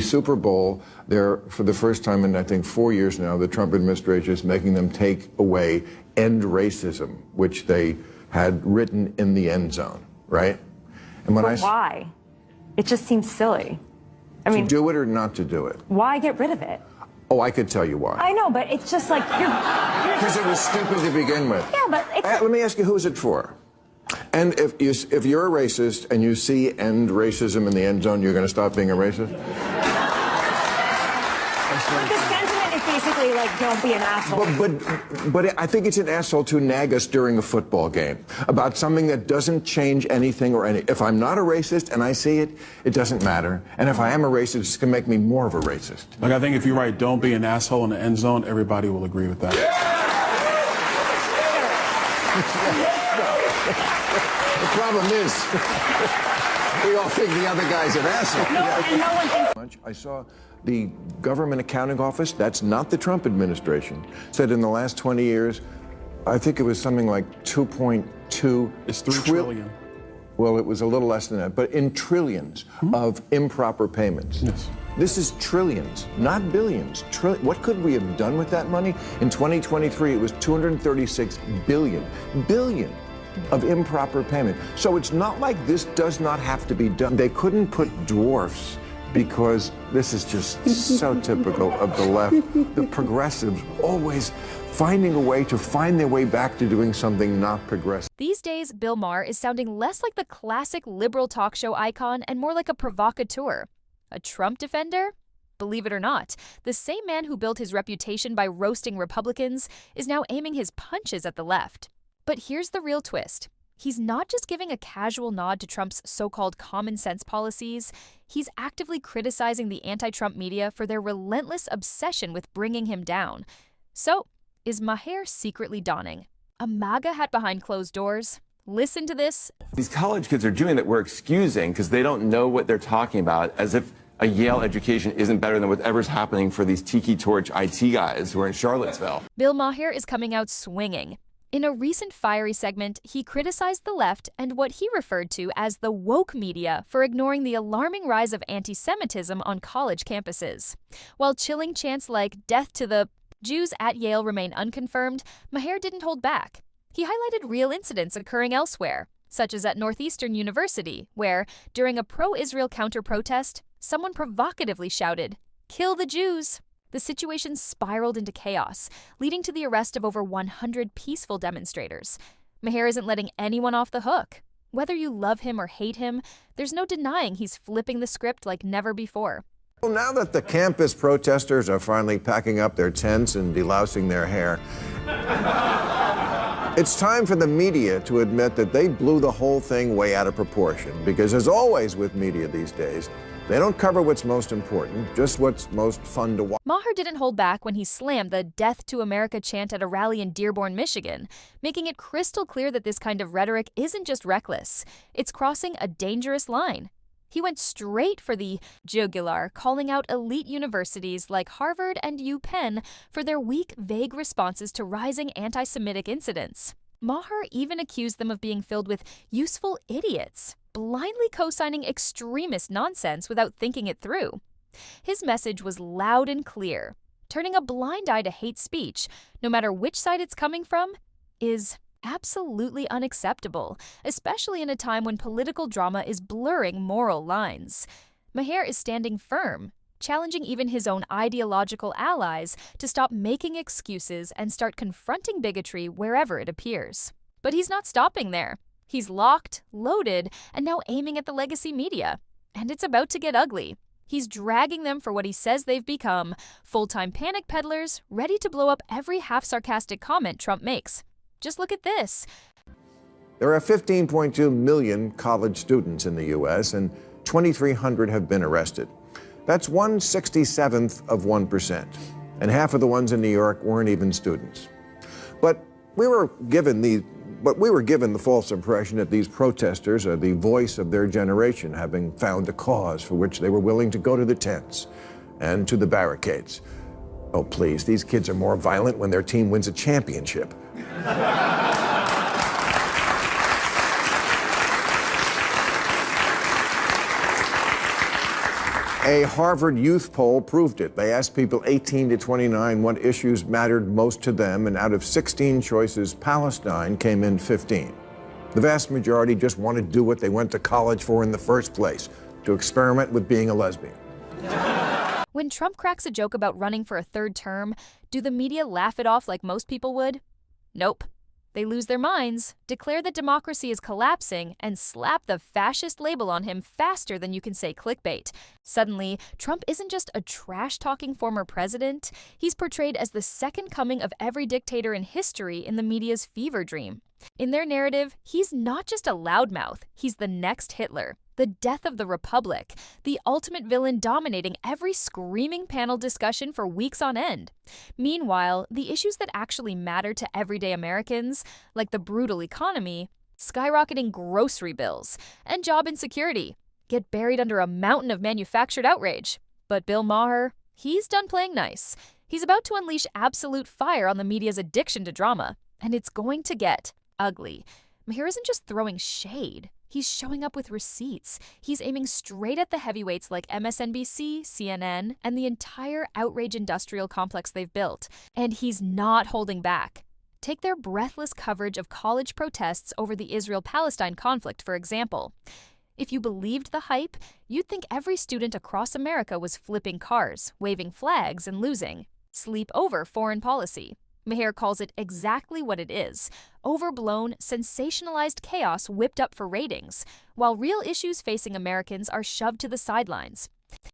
Super Bowl, there for the first time in I think 4 years now, the Trump administration is making them take away "End Racism," which they had written in the end zone, right? And when why? It just seems silly. I mean, to do it or not to do it? Why get rid of it? Oh, I could tell you why. I know, but it's just like because it was stupid to begin with. Yeah, but let me ask you, who is it for? And if you're a racist and you see "End Racism" in the end zone, you're going to stop being a racist? But the sentiment is basically like, don't be an asshole. But I think it's an asshole to nag us during a football game about something that doesn't change anything or any. If I'm not a racist and I see it, it doesn't matter. And if I am a racist, it's going to make me more of a racist. Like, I think if you write "don't be an asshole" in the end zone, everybody will agree with that. The problem is, we all think the other guy's an asshole. No, and no one thinks. I saw the Government Accounting Office, that's not the Trump administration, said in the last 20 years, I think it was something like 2.2 It's $3 trillion. Well, it was a little less than that, but in trillions of improper payments. Yes. This is trillions, not billions. What could we have done with that money? In 2023, it was 236 billion of improper payment. So it's not like this does not have to be done. They couldn't put dwarfs because this is just so typical of the left. The progressives always finding a way to find their way back to doing something not progressive. These days, Bill Maher is sounding less like the classic liberal talk show icon and more like a provocateur. A Trump defender? Believe it or not, the same man who built his reputation by roasting Republicans is now aiming his punches at the left. But here's the real twist. He's not just giving a casual nod to Trump's so-called common sense policies, he's actively criticizing the anti-Trump media for their relentless obsession with bringing him down. So, is Maher secretly donning a MAGA hat behind closed doors? Listen to this. These college kids are doing that we're excusing because they don't know what they're talking about, as if a Yale education isn't better than whatever's happening for these tiki torch IT guys who are in Charlottesville. Bill Maher is coming out swinging. In a recent Fiery segment, he criticized the left and what he referred to as the woke media for ignoring the alarming rise of anti-Semitism on college campuses. While chilling chants like "death to the Jews at Yale remain unconfirmed," Maher didn't hold back. He highlighted real incidents occurring elsewhere, such as at Northeastern University, where, during a pro-Israel counter-protest, someone provocatively shouted, "Kill the Jews!" The situation spiraled into chaos, leading to the arrest of over 100 peaceful demonstrators. Maher isn't letting anyone off the hook. Whether you love him or hate him, there's no denying he's flipping the script like never before. Well, now that the campus protesters are finally packing up their tents and delousing their hair, it's time for the media to admit that they blew the whole thing way out of proportion. Because as always with media these days, they don't cover what's most important, just what's most fun to watch. Maher didn't hold back when he slammed the "Death to America" chant at a rally in Dearborn, Michigan, making it crystal clear that this kind of rhetoric isn't just reckless, it's crossing a dangerous line. He went straight for the jugular, calling out elite universities like Harvard and UPenn for their weak, vague responses to rising anti-Semitic incidents. Maher even accused them of being filled with useful idiots, blindly co-signing extremist nonsense without thinking it through. His message was loud and clear. Turning a blind eye to hate speech, no matter which side it's coming from, is absolutely unacceptable, especially in a time when political drama is blurring moral lines. Maher is standing firm, challenging even his own ideological allies to stop making excuses and start confronting bigotry wherever it appears. But he's not stopping there. He's locked, loaded, and now aiming at the legacy media. And it's about to get ugly. He's dragging them for what he says they've become, full-time panic peddlers ready to blow up every half-sarcastic comment Trump makes. Just look at this. There are 15.2 million college students in the U.S., and 2,300 have been arrested. That's 1/67th of 1%, and half of the ones in New York weren't even students. But we were given the false impression that these protesters are the voice of their generation, having found a cause for which they were willing to go to the tents and to the barricades. Oh, please, these kids are more violent when their team wins a championship. A Harvard youth poll proved it. They asked people 18 to 29 what issues mattered most to them, and out of 16 choices, Palestine came in 15. The vast majority just want to do what they went to college for in the first place, to experiment with being a lesbian. When Trump cracks a joke about running for a third term, do the media laugh it off like most people would? Nope. They lose their minds, declare that democracy is collapsing, and slap the fascist label on him faster than you can say clickbait. Suddenly, Trump isn't just a trash-talking former president, he's portrayed as the second coming of every dictator in history in the media's fever dream. In their narrative, he's not just a loudmouth, he's the next Hitler, the death of the Republic, the ultimate villain dominating every screaming panel discussion for weeks on end. Meanwhile, the issues that actually matter to everyday Americans, like the brutal economy, skyrocketing grocery bills, and job insecurity, get buried under a mountain of manufactured outrage. But Bill Maher, he's done playing nice. He's about to unleash absolute fire on the media's addiction to drama, and it's going to get ugly. Maher isn't just throwing shade. He's showing up with receipts. He's aiming straight at the heavyweights like MSNBC, CNN, and the entire outrage industrial complex they've built. And he's not holding back. Take their breathless coverage of college protests over the Israel-Palestine conflict, for example. If you believed the hype, you'd think every student across America was flipping cars, waving flags, and losing sleep over foreign policy. Maher calls it exactly what it is: overblown, sensationalized chaos whipped up for ratings, while real issues facing Americans are shoved to the sidelines.